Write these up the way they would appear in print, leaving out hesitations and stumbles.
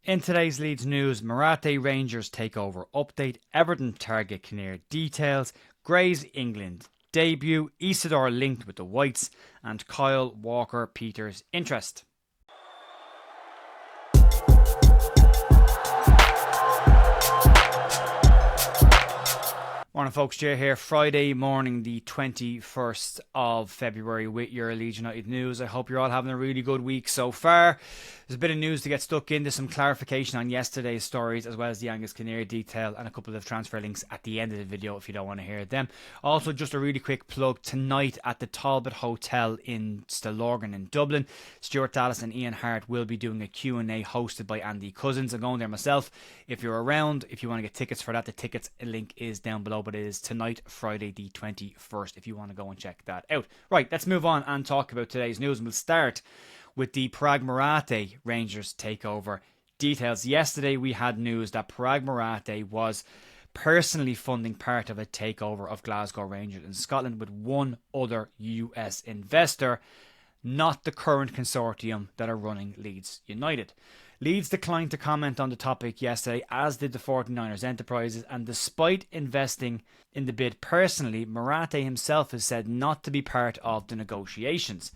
In today's Leeds news, Marathe Rangers takeover update, Everton target Kinnear details, Gray's England debut, Isidor linked with the Whites, and Kyle Walker-Peters interest. Morning folks, Jay here. Friday morning, the 21st of February with your Leeds United news. I hope you're all having a really good week so far. There's a bit of news to get stuck into, some clarification on yesterday's stories, as well as the Angus Kinnear detail, and a couple of transfer links at the end of the video if you don't want to hear them. Also, just a really quick plug, tonight at the Talbot Hotel in Stillorgan in Dublin, Stuart Dallas and Ian Hart will be doing a Q&A hosted by Andy Cousins. I'm going there myself. If you're around, if you want to get tickets for that, the tickets link is down below, but it is tonight, Friday the 21st, if you want to go and check that out. Right, let's move on and talk about today's news, and we'll start with the Marathe Rangers takeover details. Yesterday we had news that Marathe was personally funding part of a takeover of Glasgow Rangers in Scotland with one other US investor, not the current consortium that are running Leeds United. Leeds declined to comment on the topic yesterday, as did the 49ers Enterprises, and despite investing in the bid personally, Marathe himself has said not to be part of the negotiations.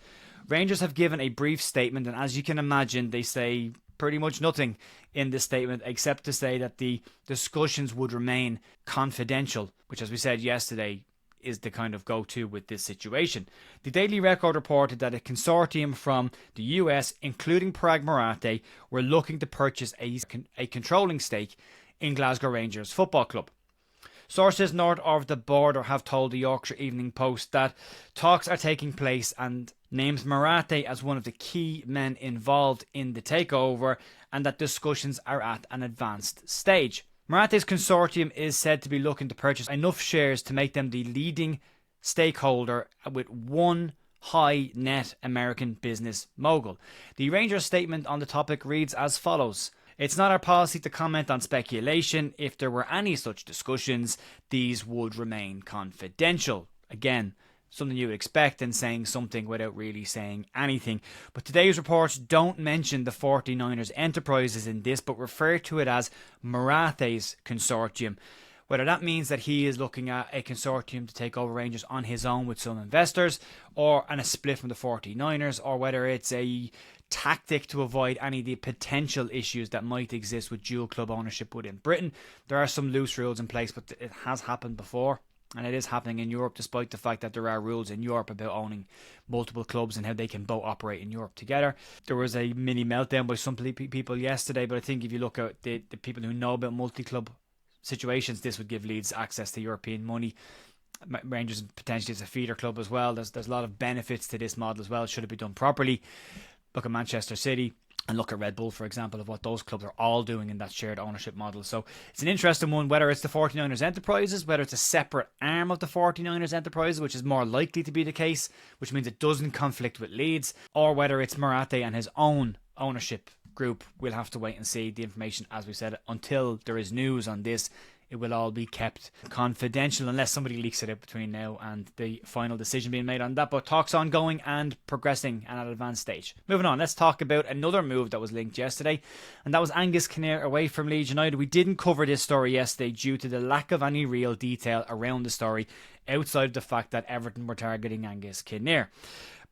Rangers have given a brief statement, and as you can imagine, they say pretty much nothing in this statement except to say that the discussions would remain confidential, which, as we said yesterday, is the kind of go-to with this situation. The Daily Record reported that a consortium from the US, including Marathe, were looking to purchase a controlling stake in Glasgow Rangers Football Club. Sources north of the border have told the Yorkshire Evening Post that talks are taking place and names Marathe as one of the key men involved in the takeover, and that discussions are at an advanced stage. Marathe's consortium is said to be looking to purchase enough shares to make them the leading stakeholder with one high net American business mogul. The Rangers statement on the topic reads as follows: "It's not our policy to comment on speculation. If there were any such discussions, these would remain confidential." Again, something you would expect in saying something without really saying anything. But today's reports don't mention the 49ers Enterprises in this, but refer to it as Marathe's consortium. Whether that means that he is looking at a consortium to take over Rangers on his own with some investors, or a split from the 49ers, or whether it's a tactic to avoid any of the potential issues that might exist with dual club ownership within Britain. There are some loose rules in place, but it has happened before. And it is happening in Europe, despite the fact that there are rules in Europe about owning multiple clubs and how they can both operate in Europe together. There was a mini meltdown by some people yesterday, but I think if you look at the people who know about multi-club situations, this would give Leeds access to European money. Rangers potentially as a feeder club as well. There's a lot of benefits to this model as well, should it be done properly. Look at Manchester City. And look at Red Bull, for example, of what those clubs are all doing in that shared ownership model. So it's an interesting one, whether it's the 49ers Enterprises, whether it's a separate arm of the 49ers Enterprises, which is more likely to be the case, which means it doesn't conflict with Leeds, or whether it's Marathe and his own ownership group. We'll have to wait and see the information, as we said. Until there is news on this, it will all be kept confidential unless somebody leaks it out between now and the final decision being made on that. But talks ongoing and progressing and at an advanced stage. Moving on, let's talk about another move that was linked yesterday, and that was Angus Kinnear away from Leeds United. We didn't cover this story yesterday due to the lack of any real detail around the story outside of the fact that Everton were targeting Angus Kinnear.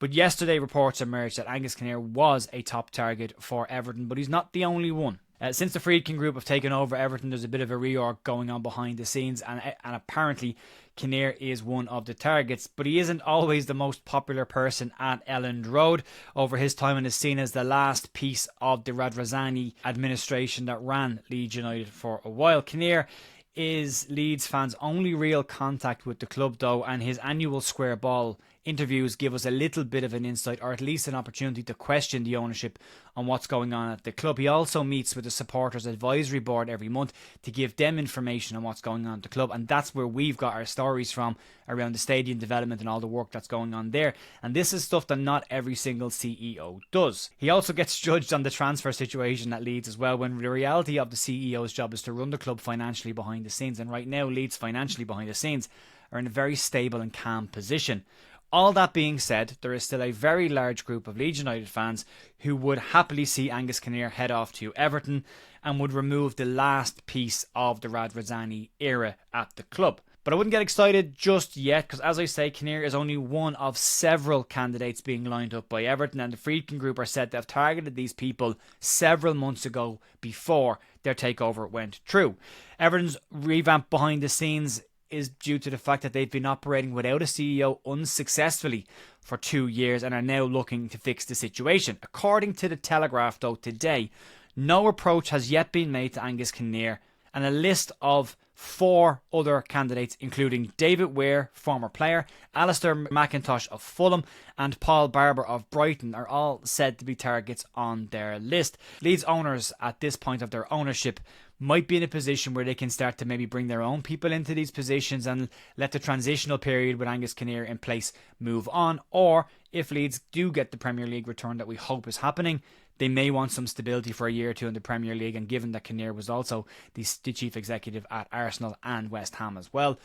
But yesterday reports emerged that Angus Kinnear was a top target for Everton, but he's not the only one. Since the Friedkin Group have taken over Everton, there's a bit of a reorg going on behind the scenes, and apparently Kinnear is one of the targets, but he isn't always the most popular person at Elland Road. Over his time and is seen as the last piece of the Radrazani administration that ran Leeds United for a while. Kinnear is Leeds fans' only real contact with the club though, and his annual Square Ball interviews give us a little bit of an insight, or at least an opportunity to question the ownership on what's going on at the club. He also meets with the supporters advisory board every month to give them information on what's going on at the club, and that's where we've got our stories from around the stadium development and all the work that's going on there. And this is stuff that not every single CEO does. He also gets judged on the transfer situation at Leeds as well, when the reality of the CEO's job is to run the club financially behind the scenes, and right now Leeds financially behind the scenes are in a very stable and calm position. All that being said, there is still a very large group of Leeds United fans who would happily see Angus Kinnear head off to Everton and would remove the last piece of the Radrizzani era at the club. But I wouldn't get excited just yet because, as I say, Kinnear is only one of several candidates being lined up by Everton, and the Friedkin Group are said to have targeted these people several months ago before their takeover went through. Everton's revamp behind the scenes is due to the fact that they've been operating without a CEO unsuccessfully for 2 years and are now looking to fix the situation. According to the Telegraph, though, today, no approach has yet been made to Angus Kinnear, and a list of 4 other candidates, including David Weir, former player, Alistair McIntosh of Fulham, and Paul Barber of Brighton, are all said to be targets on their list. Leeds owners, at this point of their ownership, might be in a position where they can start to maybe bring their own people into these positions and let the transitional period with Angus Kinnear in place move on. Or if Leeds do get the Premier League return that we hope is happening, they may want some stability for a year or two in the Premier League, and given that Kinnear was also the chief executive at Arsenal and West Ham as well,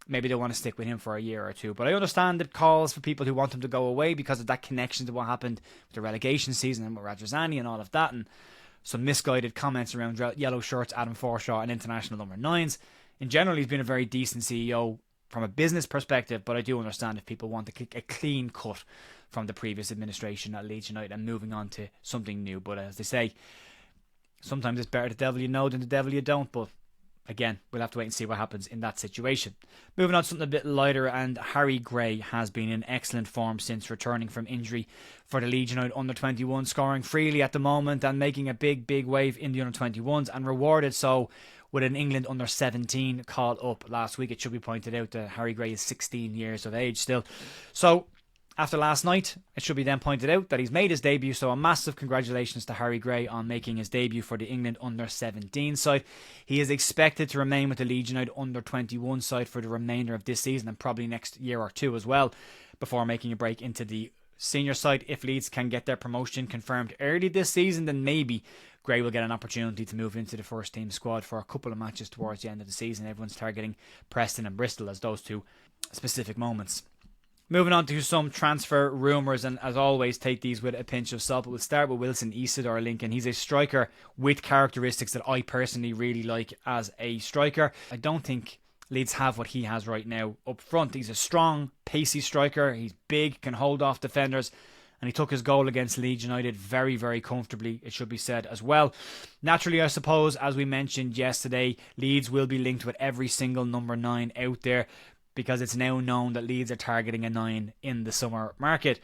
maybe they want to stick with him for a year or two. But I understand the calls for people who want him to go away because of that connection to what happened with the relegation season and with Radrizzani and all of that, and some misguided comments around yellow shirts, Adam Forshaw, and international number 9s. In general, he's been a very decent CEO from a business perspective, but I do understand if people want a clean cut from the previous administration at Leeds United and moving on to something new. But as they say, sometimes it's better the devil you know than the devil you don't. But again, we'll have to wait and see what happens in that situation. Moving on to something a bit lighter, and Harry Gray has been in excellent form since returning from injury for the Leeds United under-21, scoring freely at the moment and making a big wave in the under-21s, and rewarded so with an England under-17 call up last week. It should be pointed out that Harry Gray is 16 years of age still. So after last night, it should be then pointed out that he's made his debut, so a massive congratulations to Harry Gray on making his debut for the England under-17 side. He is expected to remain with the Leeds United under-21 side for the remainder of this season and probably next year or two as well, before making a break into the senior side. If Leeds can get their promotion confirmed early this season, then maybe Gray will get an opportunity to move into the first team squad for a couple of matches towards the end of the season. Everyone's targeting Preston and Bristol as those two specific moments. Moving on to some transfer rumours, and as always, take these with a pinch of salt. But we'll start with Wilson Isidor Linked, and he's a striker with characteristics that I personally really like as a striker. I don't think Leeds have what he has right now up front. He's a strong, pacey striker. He's big, can hold off defenders, and he took his goal against Leeds United very comfortably, it should be said as well. Naturally, I suppose, as we mentioned yesterday, Leeds will be linked with every single number 9 out there, because it's now known that Leeds are targeting a 9 in the summer market.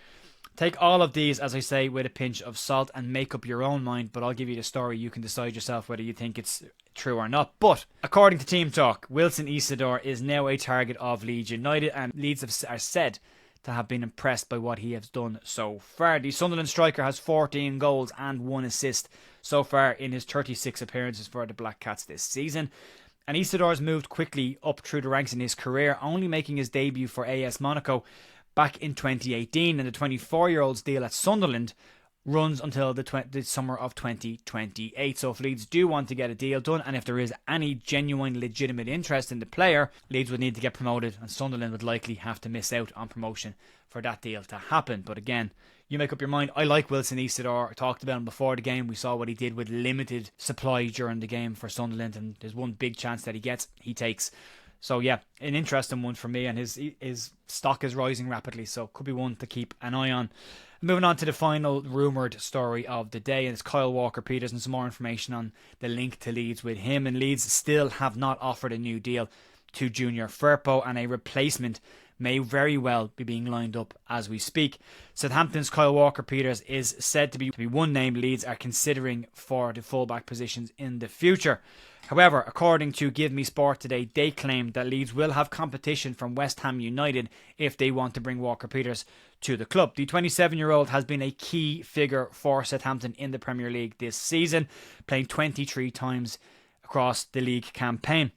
Take all of these, as I say, with a pinch of salt and make up your own mind, but I'll give you the story. You can decide yourself whether you think it's true or not. But according to Team Talk, Wilson Isidor is now a target of Leeds United, and Leeds are said to have been impressed by what he has done so far. The Sunderland striker has 14 goals and 1 assist so far in his 36 appearances for the Black Cats this season. And Isidor's moved quickly up through the ranks in his career, only making his debut for AS Monaco back in 2018, and the 24-year-old's deal at Sunderland runs until the summer of 2028. So if Leeds do want to get a deal done, and if there is any genuine legitimate interest in the player, Leeds would need to get promoted, and Sunderland would likely have to miss out on promotion for that deal to happen. But again, you make up your mind. I like Wilson Isidor. I talked about him before the game. We saw what he did with limited supply during the game for Sunderland, and there's one big chance that he gets, he takes. So yeah, an interesting one for me, and his stock is rising rapidly, so could be one to keep an eye on. Moving on to the final rumoured story of the day, and it's Kyle Walker-Peters, and some more information on the link to Leeds with him. And Leeds still have not offered a new deal to Junior Firpo, and a replacement may very well be being lined up as we speak. Southampton's Kyle Walker-Peters is said to be one name Leeds are considering for the fullback positions in the future. However, according to Give Me Sport today, they claim that Leeds will have competition from West Ham United if they want to bring Walker-Peters to the club. The 27-year-old has been a key figure for Southampton in the Premier League this season, playing 23 times across the league campaign.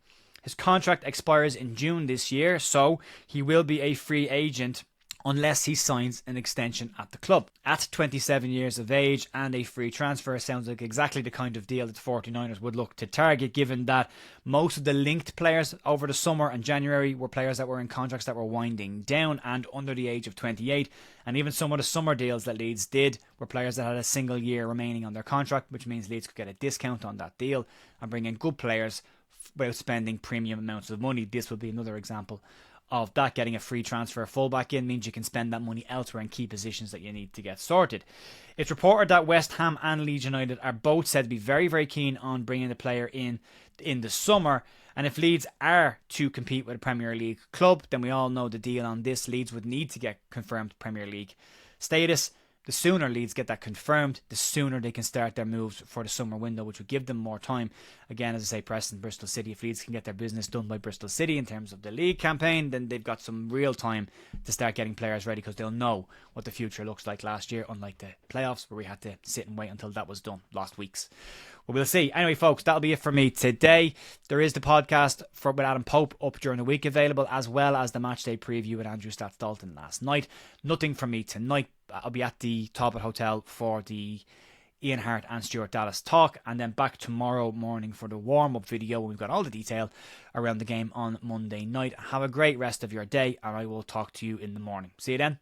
His contract expires in June this year, so he will be a free agent unless he signs an extension at the club. At 27 years of age and a free transfer sounds like exactly the kind of deal that the 49ers would look to target, given that most of the linked players over the summer and January were players that were in contracts that were winding down and under the age of 28, and even some of the summer deals that Leeds did were players that had a single year remaining on their contract, which means Leeds could get a discount on that deal and bring in good players without spending premium amounts of money. This would be another example of that. Getting a free transfer fullback in means you can spend that money elsewhere in key positions that you need to get sorted. It's reported that West Ham and Leeds United are both said to be very, very keen on bringing the player in the summer. And if Leeds are to compete with a Premier League club, then we all know the deal on this. Leeds would need to get confirmed Premier League status. The sooner Leeds get that confirmed, the sooner they can start their moves for the summer window, which would give them more time. Again, as I say, Preston, Bristol City, if Leeds can get their business done by Bristol City in terms of the league campaign, then they've got some real time to start getting players ready, because they'll know what the future looks like last year, unlike the playoffs where we had to sit and wait until that was done last week's. Well, we'll see. Anyway, folks, that'll be it for me today. There is the podcast with Adam Pope up during the week available, as well as the matchday preview with Andrew Stats Dalton last night. Nothing from me tonight. I'll be at the Talbot Hotel for the Ian Hart and Stuart Dallas talk, and then back tomorrow morning for the warm-up video. We've got all the detail around the game on Monday night. Have a great rest of your day, and I will talk to you in the morning. See you then.